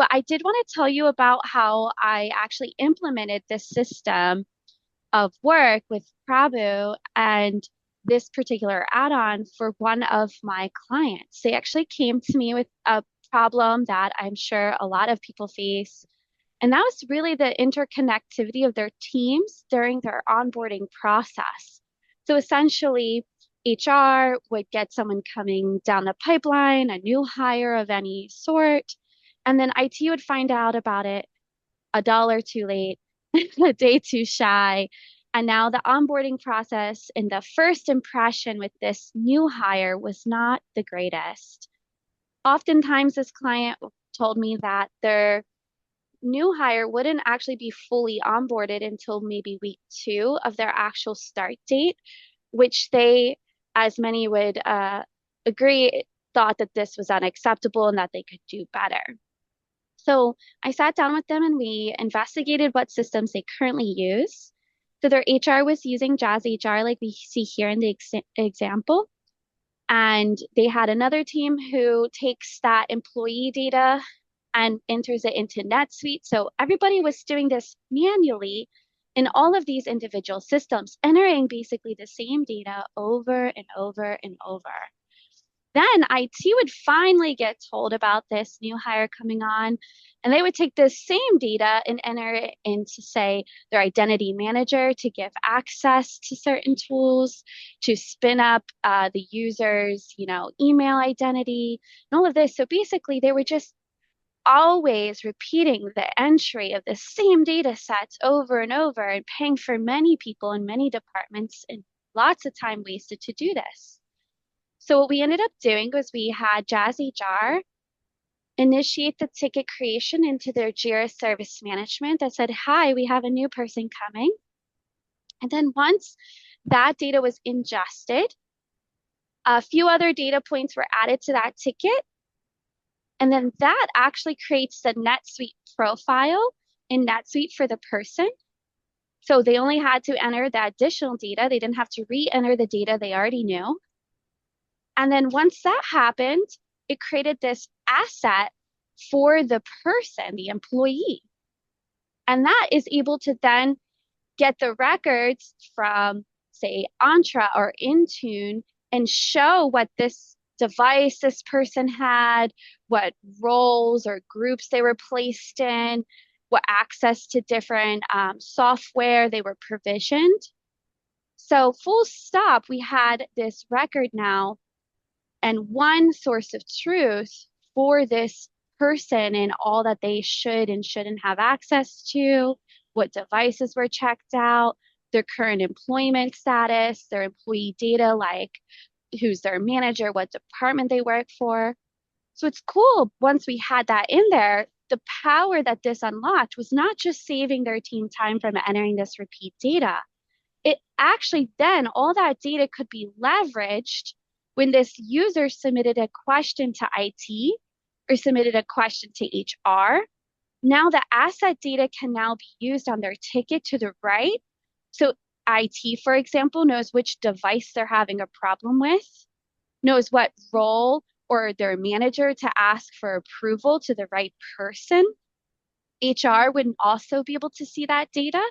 but I did want to tell you about how I actually implemented this system of work with Prabhu and this particular add-on for one of my clients. They actually came to me with a problem that I'm sure a lot of people face, and that was really the interconnectivity of their teams during their onboarding process. So essentially, HR would get someone coming down the pipeline, a new hire of any sort, and then IT would find out about it a dollar too late, a day too shy. And now the onboarding process and the first impression with this new hire was not the greatest. Oftentimes, this client told me that their new hire wouldn't actually be fully onboarded until maybe week 2 of their actual start date, which they, as many would agree, thought that this was unacceptable and that they could do better. So I sat down with them and we investigated what systems they currently use. So their HR was using Jazz HR, like we see here in the example. And they had another team who takes that employee data and enters it into NetSuite. So everybody was doing this manually in all of these individual systems, entering basically the same data over and over and over. Then IT would finally get told about this new hire coming on, and they would take this same data and enter it into, say, their identity manager to give access to certain tools, to spin up the user's, email identity, and all of this. So basically, they were just always repeating the entry of the same data sets over and over and paying for many people in many departments and lots of time wasted to do this. So what we ended up doing was we had Jazz HR initiate the ticket creation into their Jira Service Management that said, hi, we have a new person coming. And then once that data was ingested, a few other data points were added to that ticket. And then that actually creates the NetSuite profile in NetSuite for the person. So they only had to enter the additional data. They didn't have to re-enter the data they already knew. And then once that happened, it created this asset for the person, the employee. And that is able to then get the records from, say, Entra or Intune and show what this device this person had, what roles or groups they were placed in, what access to different software they were provisioned. So full stop, we had this record now and one source of truth for this person and all that they should and shouldn't have access to, what devices were checked out, their current employment status, their employee data, like who's their manager, what department they work for. So it's cool. Once we had that in there, the power that this unlocked was not just saving their team time from entering this repeat data. It actually then all that data could be leveraged when this user submitted a question to IT or submitted a question to HR. Now the asset data can now be used on their ticket to the right. So IT, for example, knows which device they're having a problem with, knows what role or their manager to ask for approval to the right person. HR would also be able to see that data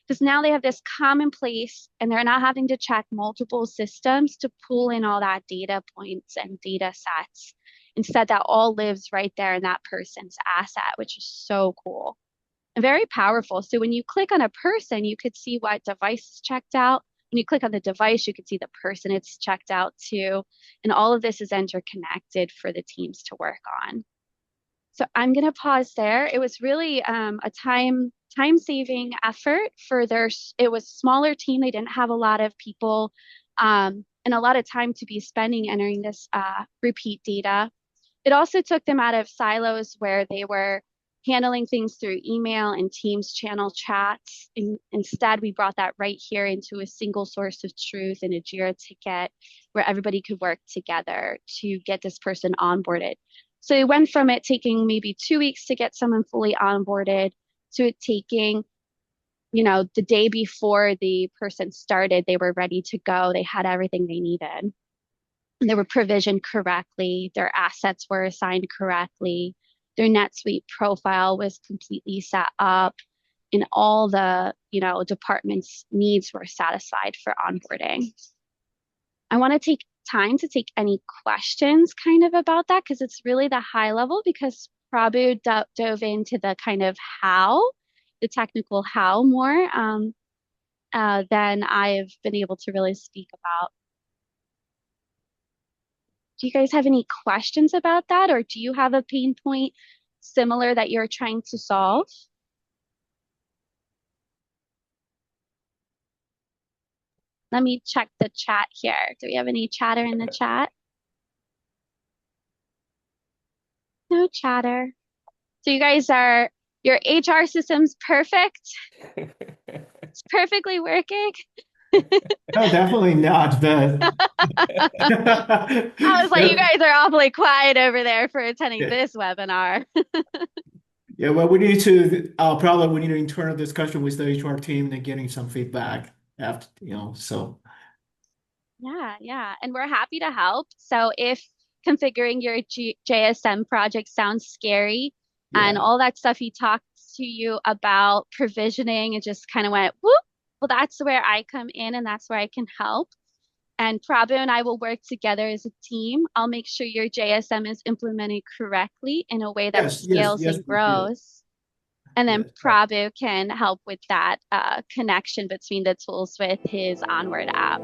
because now they have this common place and they're not having to check multiple systems to pull in all that data points and data sets. Instead, that all lives right there in that person's asset, which is so cool and very powerful. So when you click on a person, you could see what device is checked out. When you click on the device, you could see the person it's checked out to. And all of this is interconnected for the teams to work on. So I'm going to pause there. It was really a time-saving effort for it was a smaller team. They didn't have a lot of people and a lot of time to be spending entering this repeat data. It also took them out of silos where they were handling things through email and Teams channel chats. Instead, we brought that right here into a single source of truth in a Jira ticket where everybody could work together to get this person onboarded. So it went from it taking maybe 2 weeks to get someone fully onboarded to it taking, the day before the person started, they were ready to go. They had everything they needed. They were provisioned correctly. Their assets were assigned correctly. their NetSuite profile was completely set up and all the, department's needs were satisfied for onboarding. I want to take time to take any questions kind of about that because it's really the high level because Prabhu dove into the kind of how, the technical how more than I've been able to really speak about. Do you guys have any questions about that, or do you have a pain point similar that you're trying to solve? Let me check the chat here. Do we have any chatter in the chat? No chatter. So you guys your HR system's perfect. It's perfectly working. No, definitely not. But I was like, you yeah, guys are awfully quiet over there for attending this webinar. yeah. Well, we need to probably we need an internal discussion with the HR team and getting some feedback after, so Yeah, yeah. And we're happy to help. So if configuring your JSM project sounds scary and yeah. all that stuff he talked to you about provisioning and just kind of went, whoop, well, that's where I come in and that's where I can help. And Prabhu and I will work together as a team. I'll make sure your JSM is implemented correctly in a way that scales Yes, and we do. grows. And then Yes. Prabhu can help with that connection between the tools with his Onward app.